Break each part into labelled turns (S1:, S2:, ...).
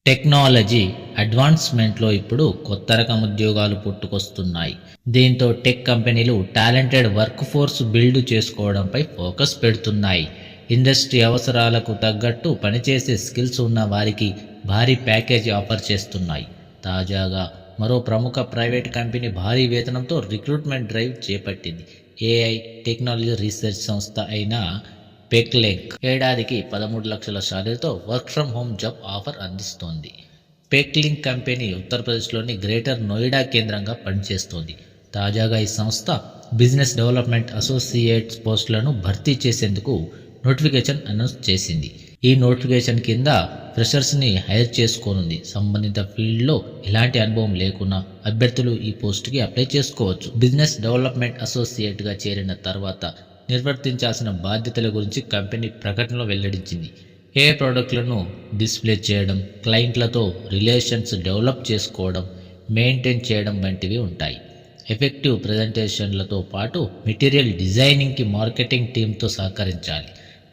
S1: Technology అడ్వాన్స్మెంట్లో ఇప్పుడు కొత్త రకం ఉద్యోగాలు పుట్టుకొస్తున్నాయి. దీంతో టెక్ కంపెనీలు టాలెంటెడ్ వర్క్ ఫోర్స్ బిల్డ్ చేసుకోవడంపై ఫోకస్ పెడుతున్నాయి. ఇండస్ట్రీ అవసరాలకు తగ్గట్టు పనిచేసే స్కిల్స్ ఉన్న వారికి భారీ ప్యాకేజీ ఆఫర్ చేస్తున్నాయి. తాజాగా మరో ప్రముఖ ప్రైవేట్ కంపెనీ భారీ వేతనంతో రిక్రూట్మెంట్ డ్రైవ్ చేపట్టింది. ఏఐ టెక్నాలజీ రీసెర్చ్ సంస్థ అయిన పెక్లింక్ ఏడాదికి 13 లక్షల శాలరీతో work from home job offer అందిస్తోంది. పెక్లింక్ కంపెనీ ఉత్తరప్రదేశ్లోని గ్రేటర్ నోయిడా కేంద్రంగా పనిచేస్తోంది. తాజాగా ఈ సంస్థ బిజినెస్ డెవలప్మెంట్ అసోసియేట్స్ పోస్టులను భర్తీ చేసేందుకు నోటిఫికేషన్ అనౌన్స్ చేసింది. ఈ నోటిఫికేషన్ కింద ఫ్రెషర్స్ని హైర్ చేసుకోనుంది. సంబంధిత ఫీల్డ్లో ఎలాంటి అనుభవం లేకున్నా అభ్యర్థులు ఈ పోస్టుకి అప్లై చేసుకోవచ్చు. బిజినెస్ డెవలప్మెంట్ అసోసియేట్గా చేరిన తర్వాత నిర్వర్తించాల్సిన బాధ్యతల గురించి కంపెనీ ప్రకటనలో వెల్లడించింది. ఏ ప్రోడక్ట్లను డిస్ప్లే చేయడం, క్లయింట్లతో రిలేషన్స్ డెవలప్ చేసుకోవడం, మెయింటైన్ చేయడం వంటివి ఉంటాయి. ఎఫెక్టివ్ ప్రజెంటేషన్లతో పాటు మెటీరియల్ డిజైనింగ్కి మార్కెటింగ్ టీంతో సహకరించాలి.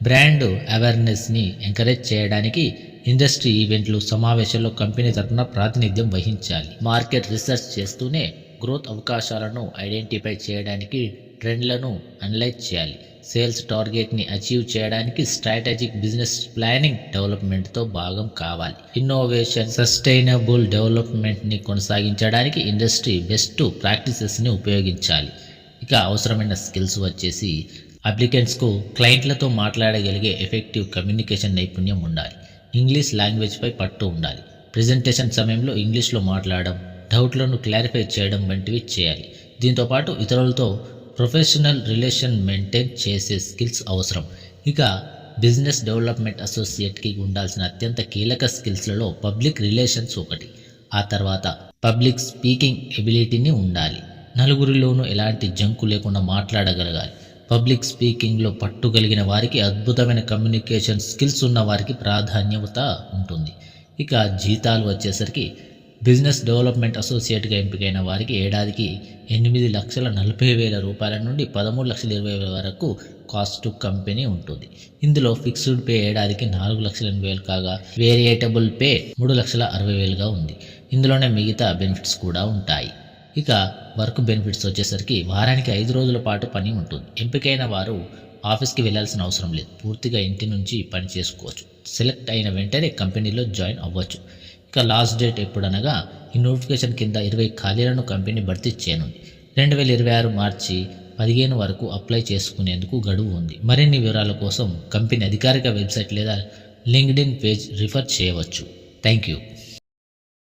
S1: బ్రాండ్ అవేర్నెస్ని ఎంకరేజ్ చేయడానికి ఇండస్ట్రీ ఈవెంట్లు, సమావేశాల్లో కంపెనీ తరఫున ప్రాతినిధ్యం వహించాలి. మార్కెట్ రీసెర్చ్ చేస్తూనే గ్రోత్ అవకాశాలను ఐడెంటిఫై చేయడానికి ట్రెండ్లను అనలైజ్ చేయాలి. సేల్స్ టార్గెట్ని అచీవ్ చేయడానికి స్ట్రాటజిక్ బిజినెస్ ప్లానింగ్ డెవలప్మెంట్తో భాగం కావాలి. ఇన్నోవేషన్, సస్టైనబుల్ డెవలప్మెంట్ని కొనసాగించడానికి ఇండస్ట్రీ బెస్ట్ ప్రాక్టీసెస్ని ఉపయోగించాలి. ఇక అవసరమైన స్కిల్స్ వచ్చేసి అప్లికెంట్స్కు క్లయింట్లతో మాట్లాడగలిగే ఎఫెక్టివ్ కమ్యూనికేషన్ నైపుణ్యం ఉండాలి. ఇంగ్లీష్ లాంగ్వేజ్పై పట్టు ఉండాలి. ప్రెజెంటేషన్ సమయంలో ఇంగ్లీష్లో మాట్లాడడం, డౌట్లను క్లారిఫై చేయడం వంటివి చేయాలి. దీంతోపాటు ఇతరులతో ప్రొఫెషనల్ రిలేషన్ మెయింటైన్ చేసే స్కిల్స్ అవసరం. ఇక బిజినెస్ డెవలప్మెంట్ అసోసియేట్కి ఉండాల్సిన అత్యంత కీలక స్కిల్స్లలో పబ్లిక్ రిలేషన్స్ ఒకటి. ఆ తర్వాత పబ్లిక్ స్పీకింగ్ ఎబిలిటీని ఉండాలి. నలుగురిలోనూ ఎలాంటి జంకు లేకుండా మాట్లాడగలగాలి. పబ్లిక్ స్పీకింగ్లో పట్టు కలిగిన వారికి, అద్భుతమైన కమ్యూనికేషన్ స్కిల్స్ ఉన్న వారికి ప్రాధాన్యత ఉంటుంది. ఇక జీతాలు వచ్చేసరికి బిజినెస్ డెవలప్మెంట్ అసోసియేట్గా ఎంపికైన వారికి ఏడాదికి 8,40,000 రూపాయల నుండి 13,20,000 వరకు కాస్ట్ టు కంపెనీ ఉంటుంది. ఇందులో ఫిక్స్డ్ పే ఏడాదికి 4,80,000 కాగా వేరియేటబుల్ పే 3,60,000గా ఉంది. ఇందులోనే మిగతా బెనిఫిట్స్ కూడా ఉంటాయి. ఇక వర్క్ బెనిఫిట్స్ వచ్చేసరికి వారానికి 5 రోజుల పాటు పని ఉంటుంది. ఎంపికైన వారు ఆఫీస్కి వెళ్లాల్సిన అవసరం లేదు. పూర్తిగా ఇంటి నుంచి పని చేసుకోవచ్చు. సెలెక్ట్ అయిన వెంటనే కంపెనీలో జాయిన్ అవ్వచ్చు. ఇక లాస్ట్ డేట్ ఎప్పుడనగా ఈ నోటిఫికేషన్ కింద 20 ఖాళీలను కంపెనీ భర్తీ చేయనుంది. 2026 మార్చి 15 వరకు అప్లై చేసుకునేందుకు గడువు ఉంది. మరిన్ని వివరాల కోసం కంపెనీ అధికారిక వెబ్సైట్ లేదా లింక్డ్ఇన్ పేజ్ రిఫర్ చేయవచ్చు. Thank you.